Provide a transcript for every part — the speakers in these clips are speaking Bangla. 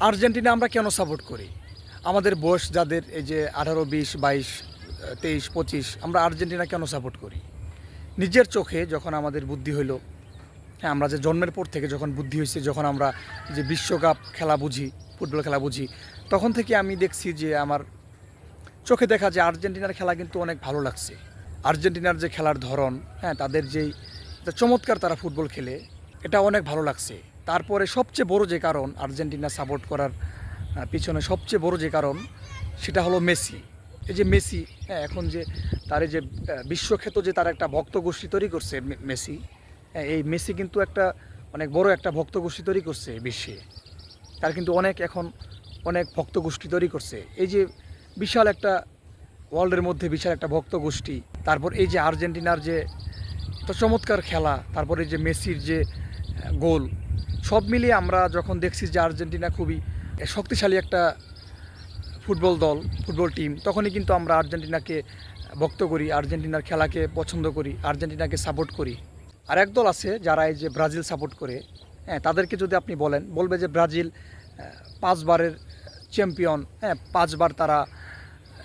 আর্জেন্টিনা আমরা কেন সাপোর্ট করি? আমাদের বয়স যাদের এই যে 18, 20, 22, 23, 25 আমরা আর্জেন্টিনা কেন সাপোর্ট করি? নিজের চোখে যখন আমাদের বুদ্ধি হইলো, হ্যাঁ, আমরা যে জন্মের পর থেকে যখন বুদ্ধি হয়েছে, যখন আমরা যে বিশ্বকাপ খেলা বুঝি, ফুটবল খেলা বুঝি, তখন থেকে আমি দেখছি যে আমার চোখে দেখা যে আর্জেন্টিনার খেলা কিন্তু অনেক ভালো লাগছে। আর্জেন্টিনার যে খেলার ধরন, হ্যাঁ, তাদের যেই যে চমৎকার তারা ফুটবল খেলে, এটা অনেক ভালো লাগছে। তারপরে সবচেয়ে বড় যে কারণ আর্জেন্টিনা সাপোর্ট করার পিছনে সবচেয়ে বড় যে কারণ, সেটা হলো মেসি। এই যে মেসি, হ্যাঁ, এখন যে তার এই যে বিশ্বখ্যাত যে তার একটা ভক্ত গোষ্ঠী তৈরি করছে মেসি, হ্যাঁ, এই মেসি কিন্তু একটা অনেক বড় একটা ভক্ত গোষ্ঠী তৈরি করছে বিশ্বে। তার কিন্তু অনেক এখন অনেক ভক্ত গোষ্ঠী তৈরি করছে। এই যে বিশাল একটা ওয়ার্ল্ডের মধ্যে বিশাল একটা ভক্ত গোষ্ঠী, তারপর এই যে আর্জেন্টিনার যে এত চমৎকার খেলা, তারপরে যে মেসির যে গোল, সব মিলিয়ে আমরা যখন দেখছি যে আর্জেন্টিনা খুবই শক্তিশালী একটা ফুটবল দল, ফুটবল টিম, তখনই কিন্তু আমরা আর্জেন্টিনাকে ভক্ত করি, আর্জেন্টিনার খেলাকে পছন্দ করি, আর্জেন্টিনাকে সাপোর্ট করি। আর এক দল আছে যারা এই যে ব্রাজিল সাপোর্ট করে, হ্যাঁ, তাদেরকে যদি আপনি বলেন, বলবে যে ব্রাজিল 5 বারের চ্যাম্পিয়ন, হ্যাঁ, 5 বার তারা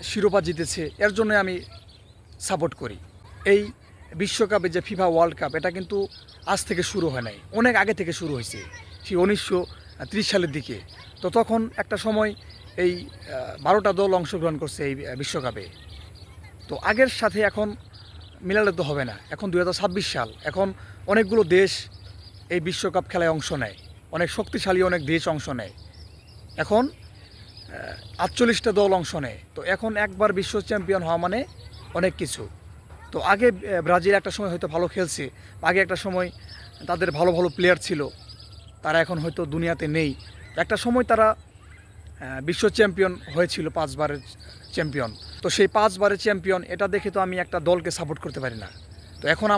শিরোপা জিতেছে, এর জন্য আমি সাপোর্ট করি। এই বিশ্বকাপে যে ফিফা ওয়ার্ল্ড কাপ, এটা কিন্তু আজ থেকে শুরু হয় নাই, অনেক আগে থেকে শুরু হয়েছে, সেই 1930 সালের দিকে। তো তখন একটা সময় এই 12টা দল অংশগ্রহণ করছে এই বিশ্বকাপে। তো আগের সাথে এখন মিলালে তো হবে না। এখন 2026 সাল, এখন অনেকগুলো দেশ এই বিশ্বকাপ খেলায় অংশ নেয়, অনেক শক্তিশালী অনেক দেশ অংশ নেয়। এখন 48টা দল অংশ নেয়। তো এখন একবার বিশ্ব চ্যাম্পিয়ন হওয়া মানে অনেক কিছু। তো আগে ব্রাজিল একটা সময় হয়তো ভালো খেলছে, আগে একটা সময় তাদের ভালো ভালো প্লেয়ার ছিল, তারা এখন হয়তো দুনিয়াতে নেই। একটা সময় তারা বিশ্ব চ্যাম্পিয়ন হয়েছিল, 5 বারের চ্যাম্পিয়ন। তো সেই 5 বারের চ্যাম্পিয়ন, এটা দেখে তো আমি একটা দলকে সাপোর্ট করতে পারি না। তো এখন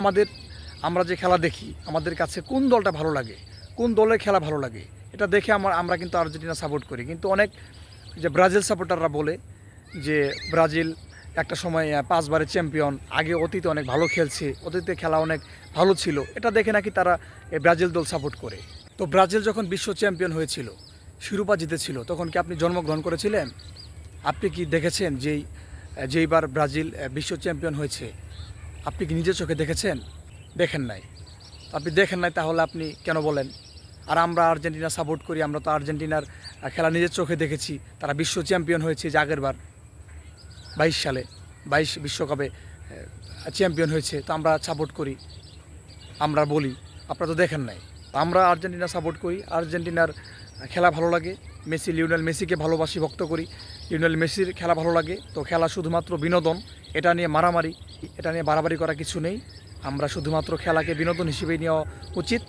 আমরা যে খেলা দেখি, আমাদের কাছে কোন দলটা ভালো লাগে, কোন দলের খেলা ভালো লাগে, এটা দেখে আমরা কিন্তু আর্জেন্টিনা সাপোর্ট করি। কিন্তু অনেক যে ব্রাজিল সাপোর্টাররা বলে যে ব্রাজিল একটা সময় 5 বারের চ্যাম্পিয়ন, আগে অতীতে অনেক ভালো খেলছে, অতীতে খেলা অনেক ভালো ছিল, এটা দেখে নাকি তারা এই ব্রাজিল দল সাপোর্ট করে। তো ব্রাজিল যখন বিশ্ব চ্যাম্পিয়ন হয়েছিল, শিরোপা জিতেছিল, তখন কি আপনি জন্মগ্রহণ করেছিলেন? আপনি কি দেখেছেন যেইবার ব্রাজিল বিশ্ব চ্যাম্পিয়ন হয়েছে, আপনি কি নিজের চোখে দেখেছেন? দেখেন নাই। আপনি দেখেন নাই, তাহলে আপনি কেন বলেন? আর আমরা আর্জেন্টিনা সাপোর্ট করি, আমরা তো আর্জেন্টিনার খেলা নিজের চোখে দেখেছি, তারা বিশ্ব চ্যাম্পিয়ন হয়েছে যে আগের বার 22 সালে, 22 বিশ্বকাপে চ্যাম্পিয়ন হয়েছে। তো আমরা সাপোর্ট করি, আমরা বলি, আপনারা তো দেখেন নাই। তো আমরা আর্জেন্টিনা সাপোর্ট করি, আর্জেন্টিনার খেলা ভালো লাগে, লিওনেল মেসিকে ভালোবাসি, ভক্ত করি, লিওনেল মেসির খেলা ভালো লাগে। তো খেলা শুধুমাত্র বিনোদন, এটা নিয়ে মারামারি, এটা নিয়ে বাড়াবাড়ি করা কিছু নেই। আমরা শুধুমাত্র খেলাকে বিনোদন হিসেবেই নেওয়া উচিত।